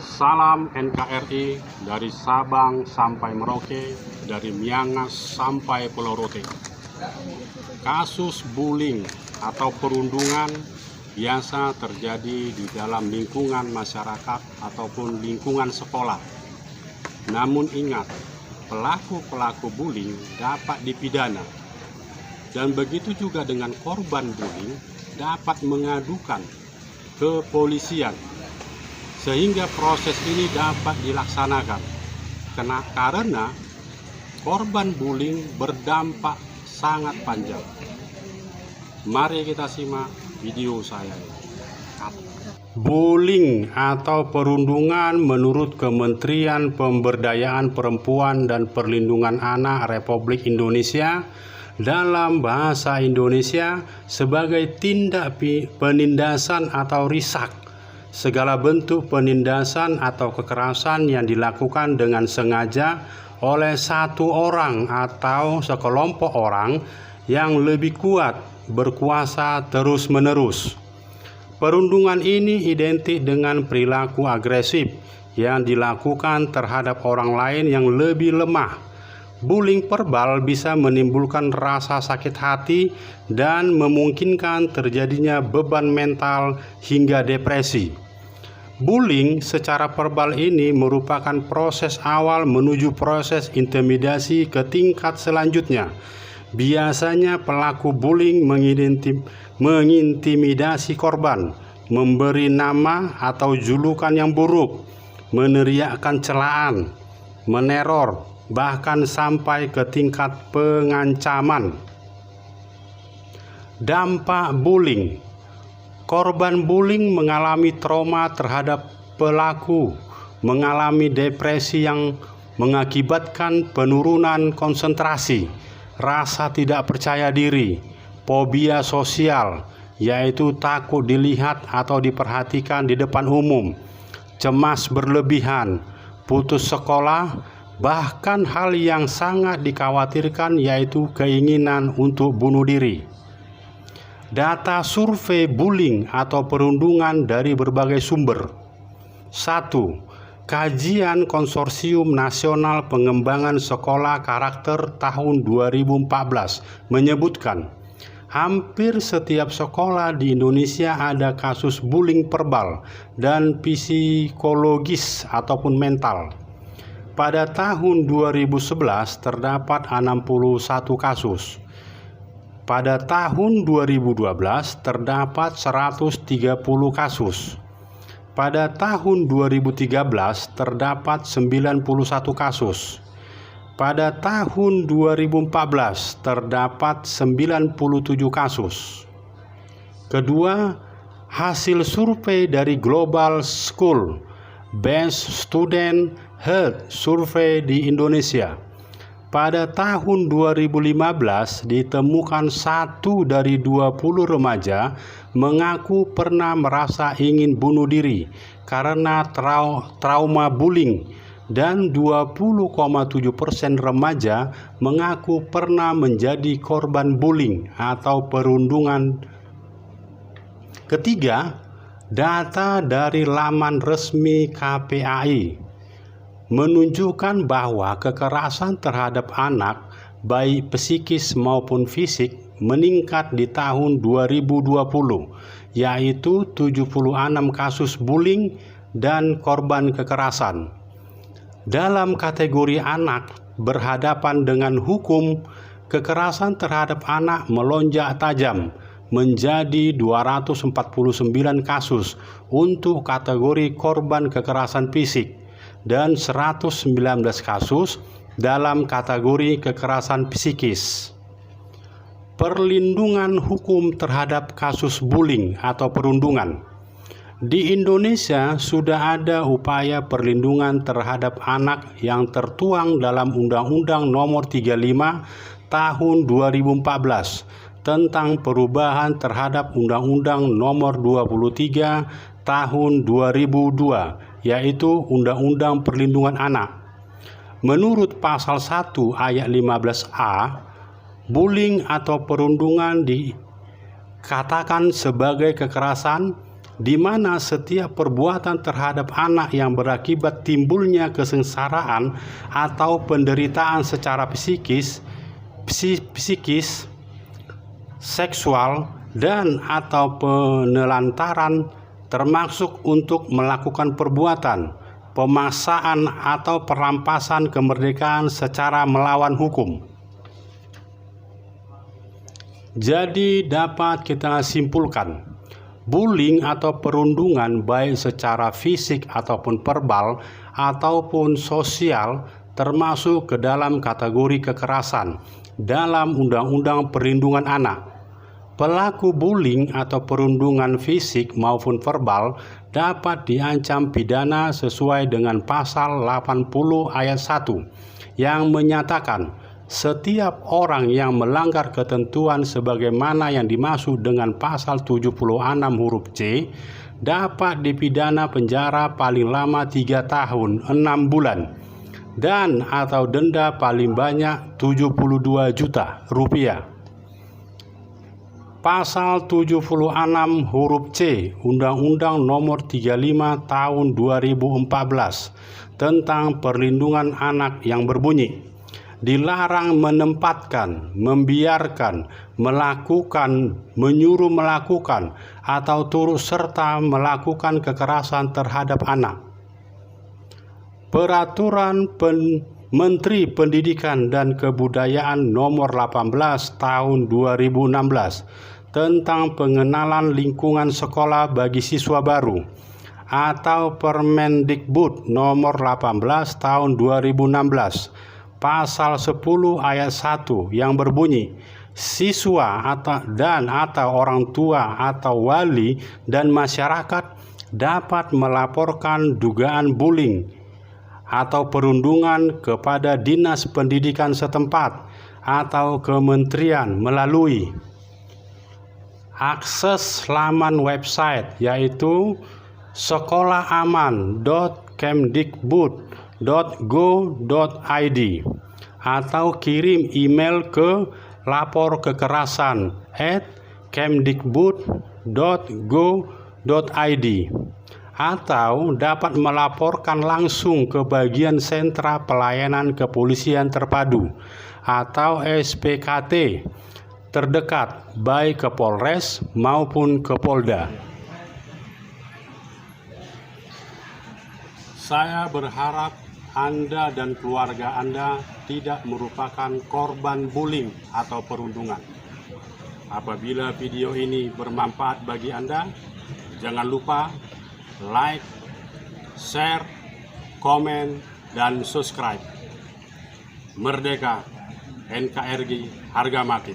Salam NKRI dari Sabang sampai Merauke, dari Miangas sampai Pulau Rote. Kasus bullying atau perundungan biasa terjadi di dalam lingkungan masyarakat ataupun lingkungan sekolah. Namun ingat, pelaku-pelaku bullying dapat dipidana. Dan begitu juga dengan korban bullying dapat mengadukan ke polisian, sehingga proses ini dapat dilaksanakan. Karena korban bullying berdampak sangat panjang. Mari kita simak video saya. Bullying atau perundungan menurut Kementerian Pemberdayaan Perempuan dan Perlindungan Anak Republik Indonesia dalam bahasa Indonesia sebagai tindak penindasan atau risak, segala bentuk penindasan atau kekerasan yang dilakukan dengan sengaja oleh satu orang atau sekelompok orang yang lebih kuat berkuasa terus-menerus. Perundungan ini identik dengan perilaku agresif yang dilakukan terhadap orang lain yang lebih lemah. Bullying verbal bisa menimbulkan rasa sakit hati dan memungkinkan terjadinya beban mental hingga depresi. Bullying secara verbal ini merupakan proses awal menuju proses intimidasi ke tingkat selanjutnya. Biasanya pelaku bullying mengintimidasi korban, memberi nama atau julukan yang buruk, meneriakkan celaan, meneror, bahkan sampai ke tingkat pengancaman. Dampak bullying. Korban bullying mengalami trauma terhadap pelaku, mengalami depresi yang mengakibatkan penurunan konsentrasi, rasa tidak percaya diri, fobia sosial, yaitu takut dilihat atau diperhatikan di depan umum, cemas berlebihan, putus sekolah, bahkan hal yang sangat dikhawatirkan yaitu keinginan untuk bunuh diri. Data survei bullying atau perundungan dari berbagai sumber. 1. Kajian Konsorsium Nasional Pengembangan Sekolah Karakter tahun 2014 menyebutkan hampir setiap sekolah di Indonesia ada kasus bullying verbal dan psikologis ataupun mental. Pada tahun 2011 terdapat 61 kasus. Pada tahun 2012 terdapat 130 kasus. Pada tahun 2013 terdapat 91 kasus. Pada tahun 2014 terdapat 97 kasus. Kedua, hasil survei dari Global School Based Student Health Survey di Indonesia. Pada tahun 2015 ditemukan 1 dari 20 remaja mengaku pernah merasa ingin bunuh diri karena trauma bullying, dan 20,7% remaja mengaku pernah menjadi korban bullying atau perundungan. Ketiga, data dari laman resmi KPAI menunjukkan bahwa kekerasan terhadap anak, baik psikis maupun fisik, meningkat di tahun 2020, yaitu 76 kasus bullying dan korban kekerasan. Dalam kategori anak berhadapan dengan hukum, kekerasan terhadap anak melonjak tajam menjadi 249 kasus untuk kategori korban kekerasan fisik dan 119 kasus dalam kategori kekerasan psikis. Perlindungan hukum terhadap kasus bullying atau perundungan. Di Indonesia sudah ada upaya perlindungan terhadap anak yang tertuang dalam Undang-Undang Nomor 35 Tahun 2014 tentang perubahan terhadap Undang-Undang Nomor 23 Tahun 2002, yaitu Undang-Undang Perlindungan Anak. Menurut pasal 1 ayat 15A, bullying atau perundungan dikatakan sebagai kekerasan di mana setiap perbuatan terhadap anak yang berakibat timbulnya kesengsaraan atau penderitaan secara psikis, seksual, dan atau penelantaran, termasuk untuk melakukan perbuatan pemaksaan atau perampasan kemerdekaan secara melawan hukum. Jadi dapat kita simpulkan, bullying atau perundungan baik secara fisik ataupun verbal ataupun sosial termasuk ke dalam kategori kekerasan dalam Undang-Undang Perlindungan Anak. Pelaku bullying atau perundungan fisik maupun verbal dapat diancam pidana sesuai dengan pasal 80 ayat 1 yang menyatakan setiap orang yang melanggar ketentuan sebagaimana yang dimaksud dengan pasal 76 huruf C dapat dipidana penjara paling lama 3 tahun 6 bulan dan atau denda paling banyak 72 juta rupiah. Pasal 76 huruf C Undang-Undang Nomor 35 Tahun 2014 tentang Perlindungan Anak yang berbunyi, dilarang menempatkan, membiarkan, melakukan, menyuruh melakukan, atau turut serta melakukan kekerasan terhadap anak. Peraturan Menteri Pendidikan dan Kebudayaan Nomor 18 Tahun 2016 tentang pengenalan lingkungan sekolah bagi siswa baru atau Permendikbud Nomor 18 Tahun 2016 Pasal 10 ayat 1 yang berbunyi, siswa atau orang tua atau wali dan masyarakat dapat melaporkan dugaan bullying atau perundungan kepada Dinas Pendidikan setempat atau kementerian melalui akses laman website yaitu sekolahaman.kemdikbud.go.id atau kirim email ke laporkekerasan@kemdikbud.go.id atau dapat melaporkan langsung ke bagian sentra pelayanan kepolisian terpadu atau SPKT terdekat baik ke Polres maupun ke Polda. Saya berharap Anda dan keluarga Anda tidak merupakan korban bullying atau perundungan. Apabila video ini bermanfaat bagi Anda, jangan lupa like, share, komen, dan subscribe. Merdeka! NKRI harga mati.